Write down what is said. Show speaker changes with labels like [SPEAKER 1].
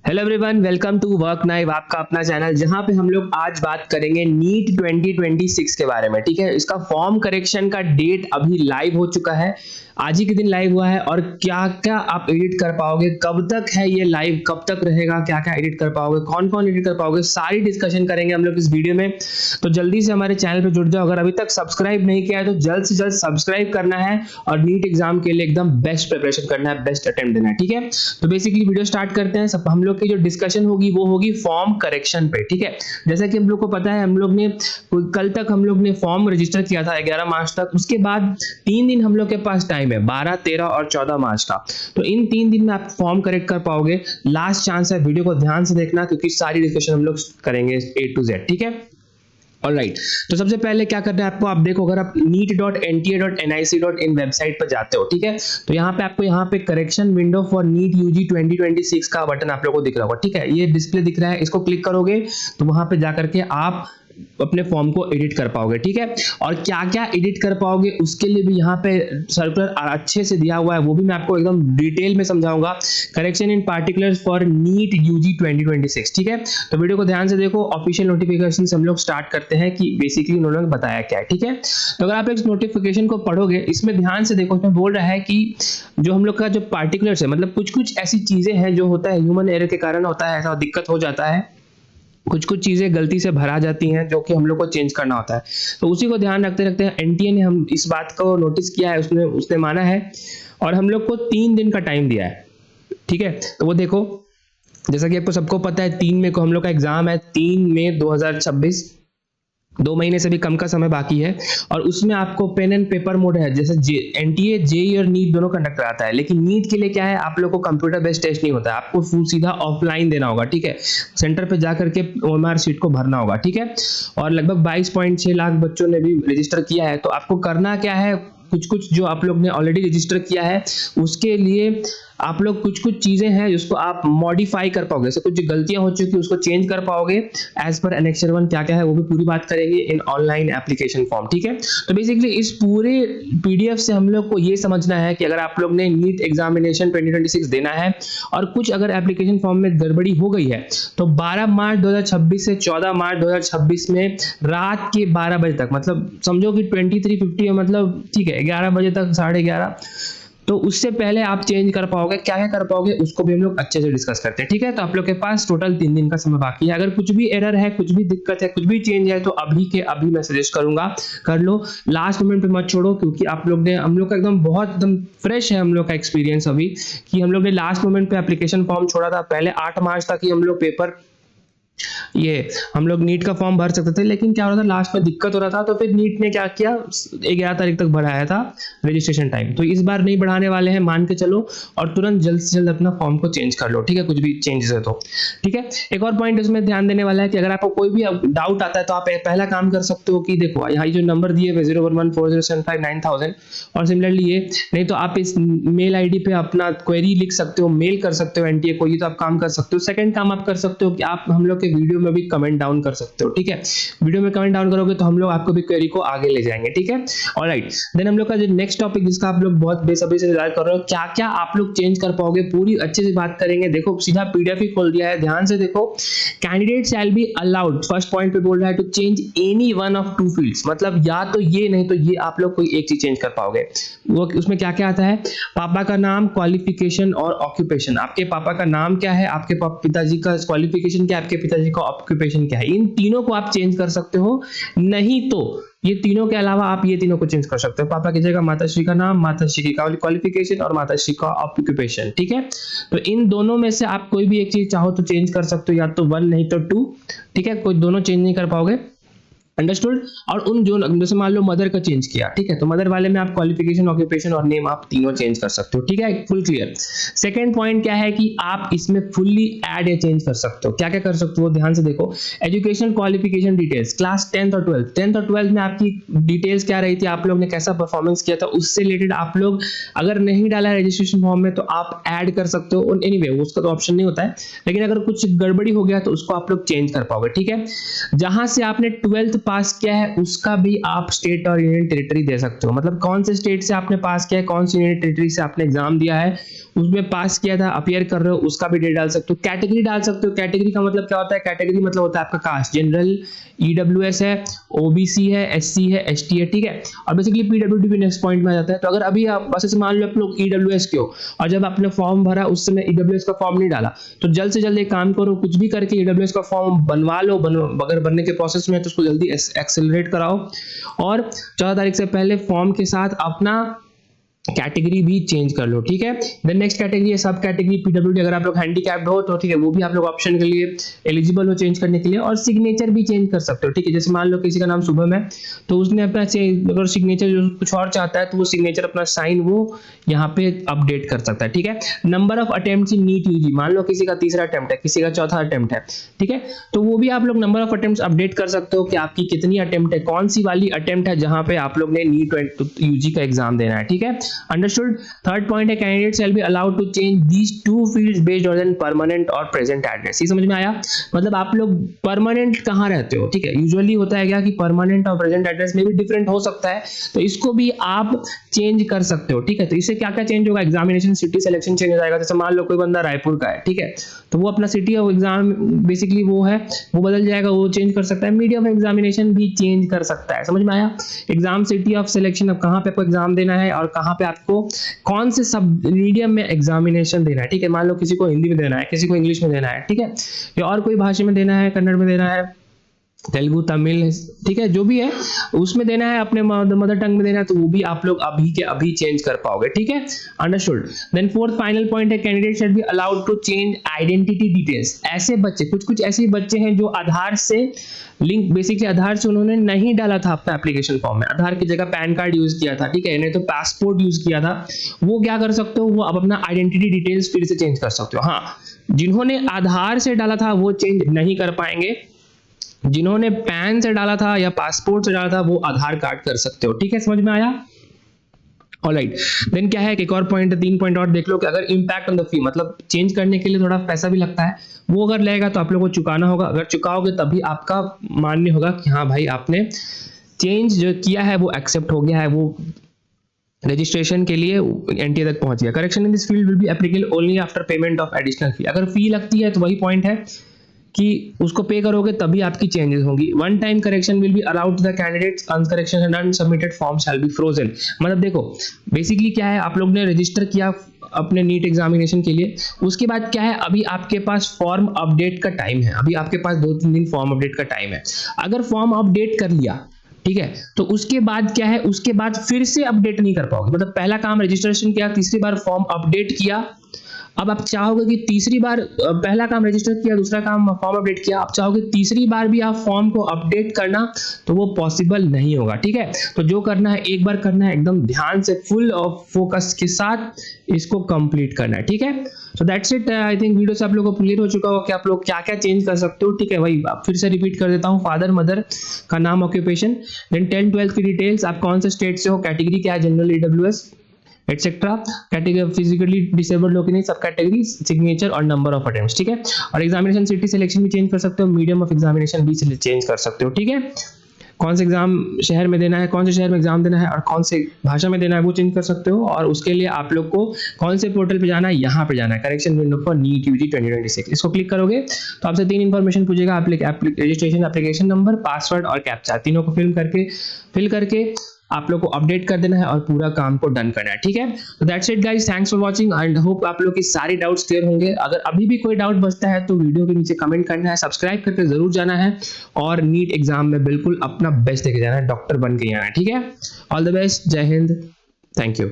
[SPEAKER 1] Hello everyone, welcome to work नाइव, आपका अपना चैनल जहां पे हम लोग आज बात करेंगे नीट 2026 के बारे में। ठीक है, इसका फॉर्म करेक्शन का डेट अभी लाइव हो चुका है, आज ही के दिन लाइव हुआ है। और क्या क्या आप एडिट कर पाओगे, कब तक है ये लाइव, कब तक रहेगा, क्या क्या एडिट कर पाओगे, कौन कौन एडिट कर पाओगे, सारी डिस्कशन करेंगे हम लोग इस वीडियो में। तो जल्दी से हमारे चैनल पे जुड़ जाओ। अगर अभी तक सब्सक्राइब नहीं किया है तो जल्द से जल्द सब्सक्राइब करना है और नीट एग्जाम के लिए एकदम बेस्ट प्रिपरेशन करना है, बेस्ट अटेम्प्ट देना है। ठीक है, तो बेसिकली वीडियो स्टार्ट करते हैं। सब हम लोग की जो डिस्कशन होगी वो होगी फॉर्म करेक्शन पे। ठीक है, जैसा कि हम लोग को पता है, हम लोग ने कल तक हम लोग ने फॉर्म रजिस्टर किया था 11 मार्च तक। उसके बाद 3 दिन हम लोग के पास टाइम है, 12, 13 और 14 मार्च का। तो इन 3 दिन में आप फॉर्म करेक्ट कर पाओगे। लास्ट चांस है, वीडियो को ध्यान से देखना क्योंकि सारी डिस्कशन हम लोग करेंगे A to Z। ठीक है, ऑलराइट। तो सबसे पहले क्या करना है आपको, आप देखो, अगर आप neet.nta.nic.in वेबसाइट पर जाते हो, ठीक है, तो यहाँ पे आपको यहाँ पे correction window for NEET UG 2026 का बटन आप लोगों को दिख रहा होगा। ठीक है, ये डिस्प्ले दिख रहा है, इसको क्लिक करोगे तो वहां पे जाकर के आप अपने फॉर्म को एडिट कर पाओगे। ठीक है, और क्या क्या एडिट कर पाओगे उसके लिए भी यहाँ पे सर्कुलर अच्छे से दिया हुआ है, वो भी मैं आपको एकदम डिटेल में समझाऊंगा। Correction in particulars for NEET UG 2026। ठीक है, तो वीडियो को ध्यान से देखो। ऑफिशियल नोटिफिकेशन से हम लोग स्टार्ट करते हैं कि बेसिकली उन्होंने बताया क्या है। ठीक है, तो अगर आप इस नोटिफिकेशन को पढ़ोगे, इसमें ध्यान से देखो, इसमें बोल रहा है कि जो हम लोग का जो पार्टिकुलर्स है, मतलब कुछ कुछ ऐसी चीजें हैं जो होता है ह्यूमन एरर के कारण होता है, ऐसा दिक्कत हो जाता है, कुछ कुछ चीजें गलती से भरा जाती हैं जो कि हम लोग को चेंज करना होता है। तो उसी को ध्यान रखते रखते एनटीए ने हम इस बात को नोटिस किया है, उसने माना है और हम लोग को 3 दिन का टाइम दिया है। ठीक है, तो वो देखो, जैसा कि आपको सबको पता है 3 मई को हम लोग का एग्जाम है, 3 मई 2026, 2 महीने से भी कम का समय बाकी है। और उसमें आपको पेन एंड पेपर मोड है, जैसे एनटीए जेई और नीट दोनों कंडक्ट कराता है, लेकिन नीट के लिए क्या है, आप लोग को कंप्यूटर बेस्ड टेस्ट नहीं होता है, आपको सीधा ऑफलाइन देना होगा। ठीक है, सेंटर पे जाकर के ओएमआर शीट को भरना होगा। ठीक है, और लगभग 22.6 लाख बच्चों ने भी रजिस्टर किया है। तो आपको करना क्या है, कुछ कुछ जो आप लोग ने ऑलरेडी रजिस्टर किया है उसके लिए आप लोग कुछ कुछ चीजें हैं जिसको आप मॉडिफाई कर पाओगे, जैसे कुछ गलतियां हो चुकी उसको चेंज कर पाओगे एज पर एनेक्सर 1 क्या क्या है वो भी पूरी बात करेंगे इन ऑनलाइन एप्लीकेशन फॉर्म। ठीक है, तो बेसिकली इस पूरे पीडीएफ से हम लोग को ये समझना है कि अगर आप लोग ने नीट एग्जामिनेशन 2026 देना है और कुछ अगर एप्लीकेशन फॉर्म में गड़बड़ी हो गई है तो 12 मार्च 2026 से 14 मार्च 2026 में रात के 12 बजे तक, मतलब समझो कि 2350 मतलब ठीक है 11 बजे तक, 11:30, तो उससे पहले आप चेंज कर पाओगे। क्या क्या कर पाओगे उसको भी हम लोग अच्छे से डिस्कस करते हैं। ठीक है, तो आप लोग के पास टोटल 3 दिन का समय बाकी है। अगर कुछ भी एरर है, कुछ भी दिक्कत है, कुछ भी चेंज है तो अभी के अभी मैं सजेस्ट करूंगा कर लो, लास्ट मोमेंट पे मत छोड़ो, क्योंकि आप लोग ने, हम लोग का एकदम बहुत एकदम फ्रेश है हम लोग का एक्सपीरियंस अभी, कि हम लोग ने लास्ट मोमेंट पे एप्लीकेशन फॉर्म छोड़ा था। पहले 8 मार्च तक ही हम लोग पेपर हम लोग नीट का फॉर्म भर सकते थे, लेकिन क्या हो रहा था, लास्ट में दिक्कत हो रहा था, तो फिर नीट ने क्या किया, 11 तारीख तक बढ़ाया था रजिस्ट्रेशन टाइम। तो इस बार नहीं बढ़ाने वाले हैं, मान के चलो, और तुरंत जल्द से जल्द अपना फॉर्म को चेंज कर लो। ठीक है, कुछ भी चेंजेस है तो। ठीक है, एक और पॉइंट इसमें ध्यान देने वाला है कि अगर आपको कोई भी डाउट आता है तो आप पहला काम कर सकते हो कि देखो यहाँ जो नंबर दिए हुए 01140759000 और सिमिलरली ये, नहीं तो आप इस मेल आईडी पे अपना क्वेरी लिख सकते हो, मेल कर सकते हो एनटीए को, ये तो आप काम कर सकते हो। सेकंड काम आप कर सकते हो कि आप हम लोग के वीडियो में भी कमेंट डाउन कर सकते हो। ठीक है, वीडियो में कमेंट डाउन करोगे तो हम लोग आपको भी क्वेरी को आगे ले जाएंगे। ठीक है, ऑलराइट। देन हम लोग का जो नेक्स्ट टॉपिक जिसका आप लोग बहुत बेसब्री से इंतजार कर रहे हो, क्या क्या आप लोग चेंज कर पाओगे, पूरी अच्छे से बात करेंगे। देखो, सीधा पीडीएफ ही खोल दिया है, ध्यान से देखो। Candidate shall be allowed, first point पे बोल रहा है to change any one of 2 fields, मतलब या तो ये नहीं तो ये, आप लोग कोई एक चीज चेंज कर पाओगे। वो उसमें क्या क्या आता है, पापा का नाम, क्वालिफिकेशन और ऑक्यूपेशन। आपके पापा का नाम क्या है, आपके पिताजी का क्वालिफिकेशन क्या है, आपके पिताजी का ऑक्यूपेशन क्या है, इन तीनों को आप चेंज कर सकते हो। नहीं तो ये तीनों के अलावा आप ये तीनों को चेंज कर सकते हो। पापा की जगह माताश्री का नाम, माताश्री की क्वालिफिकेशन और माताश्री का ऑक्यूपेशन। ठीक है, तो इन दोनों में से आप कोई भी एक चीज चाहो तो चेंज कर सकते हो, या तो 1 नहीं तो 2। ठीक है, कोई दोनों चेंज नहीं कर पाओगे, अंडरस्टूड। और उन जो, जैसे मान लो मदर का चेंज किया, ठीक है, तो मदर वाले में आप क्वालिफिकेशन, ऑक्यूपेशन और नेम आप तीनों चेंज कर सकते हो। ठीक है, फुल क्लियर। सेकंड पॉइंट क्या है कि आप इसमें फुल्ली ऐड या चेंज कर सकते हो। क्या क्या कर सकते हो, ध्यान से देखो। Education qualification details, class 10th और 12th में आपकी डिटेल्स क्या रही थी, आप लोग ने कैसा परफॉर्मेंस किया था, उससे रिलेटेड आप लोग अगर नहीं डाला है रजिस्ट्रेशन फॉर्म में तो आप ऐड कर सकते हो। एनीवे उसका तो ऑप्शन नहीं होता है, लेकिन अगर कुछ गड़बड़ी हो गया तो उसको आप लोग चेंज कर पाओगे। ठीक है, जहां से आपने 12th पास किया है उसका भी आप स्टेट और यूनियन टेरिटरी दे सकते हो, मतलब कौन से स्टेट से आपने पास किया है, कौन सी यूनियन टेरिटरी से आपने एग्जाम दिया है, उसमें पास किया था, अपीयर कर रहे हो, उसका भी डेट डाल सकते हो। कैटेगरी डाल सकते हो। कैटेगरी का मतलब क्या होता है? कैटेगरी मतलब होता है आपका कास्ट, जनरल, ईडब्ल्यूएस है, ओबीसी है, एससी है, एसटी है, ठीक है। और बेसिकली पीडब्ल्यूडी भी नेक्स्ट पॉइंट में आ जाता है। तो अगर अभी आप बस मान लो आप लोग ईडब्ल्यूएस के हो और जब आपने फॉर्म भरा उस समय ईडब्ल्यूएस का फॉर्म नहीं डाला, तो जल्द से जल्द एक काम करो, कुछ भी करके ईडब्ल्यूएस का फॉर्म बनवा लो। अगर बनने के प्रोसेस में है तो उसको जल्दी एक्सेलरेट कराओ और 14 तारीख से पहले फॉर्म के साथ अपना कैटेगरी भी चेंज कर लो, ठीक है। देन नेक्स्ट कैटेगरी है सब कैटेगरी पीडब्ल्यूडी। अगर आप लोग हैंडीकैप्ड हो तो ठीक है, वो भी आप लोग ऑप्शन के लिए एलिजिबल हो चेंज करने के लिए। और सिग्नेचर भी चेंज कर सकते हो, ठीक है। जैसे मान लो किसी का नाम शुभम है तो उसने अपना अगर सिग्नेचर जो कुछ और चाहता है तो वो सिग्नेचर अपना साइन वो यहाँ पे अपडेट कर सकता है, ठीक है। Number of attempts in NEET UG, मान लो किसी का तीसरा अटेम्प्ट है, किसी का चौथा अटेम्प्ट है, ठीक है, तो वो भी आप लोग नंबर ऑफ अटेम्प्ट्स अपडेट कर सकते हो कि आपकी कितनी अटेम्प्ट है, कौन सी वाली अटेम्प्ट है जहां पे आप लोग ने नीट यूजी का एग्जाम देना है, ठीक है। अंडरस्टूड। थर्ड पॉइंट है candidate shall be allowed to change these two fields based on permanent और प्रेजेंट एड्रेस। ये समझ में आया? मतलब आप लोग परमानेंट कहां रहते हो, ठीक है। यूजुअली होता है क्या कि परमानेंट और प्रेजेंट एड्रेस में भी डिफरेंट हो सकता है, तो इसको भी आप चेंज कर सकते हो, ठीक है। तो इससे क्या क्या चेंज होगा? एग्जामिनेशन सिटी सिलेक्शन चेंज हो जाएगा। जैसे मान लो कोई बंदा रायपुर का है, ठीक है, तो वो अपना सिटी ऑफ एग्जाम बेसिकली वो है वो बदल जाएगा, वो चेंज कर सकता है। मीडियम ऑफ एग्जामिनेशन भी चेंज कर सकता है। समझ में आया? एग्जाम सिटी ऑफ सिलेक्शन, अब कहां पे आपको एग्जाम देना है और कहां पे आपको कौन से सब मीडियम में एग्जामिनेशन देना है, ठीक है। मान लो किसी को हिंदी में देना है, किसी को इंग्लिश में देना है, ठीक है, या और कोई भाषा में देना है, कन्नड़ में देना है, तेलुगु, तमिल, ठीक है, जो भी है उसमें देना है, अपने मदर टंग में देना है, तो वो भी आप लोग अभी के अभी चेंज कर पाओगे, ठीक है। Understood. Then fourth final point है candidate should be allowed to change identity details. ऐसे बच्चे, कुछ ऐसे बच्चे हैं जो आधार से लिंक, बेसिकली आधार से उन्होंने नहीं डाला था अपना एप्लीकेशन फॉर्म में, आधार की जगह पैन कार्ड यूज किया था, ठीक है, नहीं तो पासपोर्ट यूज किया था, वो क्या कर सकते हो? वो अब अपना आइडेंटिटी डिटेल्स फिर से चेंज कर सकते हो। हाँ, जिन्होंने आधार से डाला था वो चेंज नहीं कर पाएंगे, जिन्होंने पैन से डाला था या पासपोर्ट से डाला था वो आधार कार्ड कर सकते हो, ठीक है। समझ में आया? ऑलराइट। देन क्या है, एक और पॉइंट है, 3 पॉइंट और देख लो कि अगर इंपैक्ट ऑन द फी, मतलब चेंज करने के लिए थोड़ा पैसा भी लगता है, वो अगर लगेगा तो आप लोगों को चुकाना होगा। अगर चुकाओगे तभी आपका मान्य होगा कि हाँ भाई आपने चेंज जो किया है वो एक्सेप्ट हो गया है, वो रजिस्ट्रेशन के लिए एनटीए तक पहुंच गया। Correction in this field will be applicable only after payment of additional fee. अगर फी लगती है तो वही पॉइंट है कि उसको पे करोगे तभी आपकी चेंजेस होंगी। One time correction will be allowed to the candidates, अनकरेक्शन and unsubmitted form shall be frozen. मतलब देखो बेसिकली क्या है, आप लोग ने रजिस्टर किया अपने नीट एग्जामिनेशन के लिए, उसके बाद क्या है, अभी आपके पास फॉर्म अपडेट का टाइम है, अभी आपके पास 2-3 दिन फॉर्म अपडेट का टाइम है। अगर फॉर्म अपडेट कर लिया, ठीक है, तो उसके बाद क्या है, उसके बाद फिर से अपडेट नहीं कर पाओगे। मतलब पहला काम रजिस्ट्रेशन किया, तीसरी बार फॉर्म अपडेट किया, अब आप चाहोगे कि तीसरी बार, पहला काम रजिस्टर किया, दूसरा काम फॉर्म अपडेट किया, आप चाहोगे तीसरी बार भी आप फॉर्म को अपडेट करना, तो वो पॉसिबल नहीं होगा, ठीक है। तो जो करना है एक बार करना है, एकदम ध्यान से फुल फोकस के साथ इसको कंप्लीट करना है, ठीक है। So that's it. I think video से आप लोगों को क्लियर हो चुका होगा कि आप लोग क्या क्या चेंज कर सकते हो, ठीक है। वही फिर से रिपीट कर देता हूँ, फादर मदर का नाम, ऑक्यूपेशन, देन 10-12 की डिटेल्स, आप कौन से स्टेट से हो, कैटेगरी क्या है, general, EWS etcetera, category physically disabled लोग नहीं, सब कैटेगरी, सिग्नेचर और नंबर ऑफ अटेम्प्ट्स, ठीक है। और एग्जामिनेशन सिटी सिलेक्शन भी चेंज कर सकते हो, मीडियम ऑफ एग्जामिनेशन भी चेंज कर सकते हो, ठीक है। कौन से एग्जाम शहर में देना है, कौन से शहर में एग्जाम देना है और कौन से भाषा में देना है वो चेंज कर सकते हो। और उसके लिए आप लोग को कौन से पोर्टल पे जाना है, यहाँ पे जाना है, correction window for NEET UG 2026। इसको क्लिक करोगे तो आपसे 3 इंफॉर्मेशन पूछेगा, रजिस्ट्रेशन, एप्लीकेशन नंबर, पासवर्ड और कैप्चा, तीनों को फिल करके आप लोग को अपडेट कर देना है और पूरा काम को डन करना है, ठीक है। तो that's it guys, thanks for watching and hope आप लोग की सारी डाउट्स क्लियर होंगे। अगर अभी भी कोई डाउट बचता है तो वीडियो के नीचे कमेंट करना है, सब्सक्राइब करके जरूर जाना है और नीट एग्जाम में बिल्कुल अपना बेस्ट देके जाना है, डॉक्टर बन के आना है, ठीक है। ऑल द बेस्ट, जय हिंद, थैंक यू।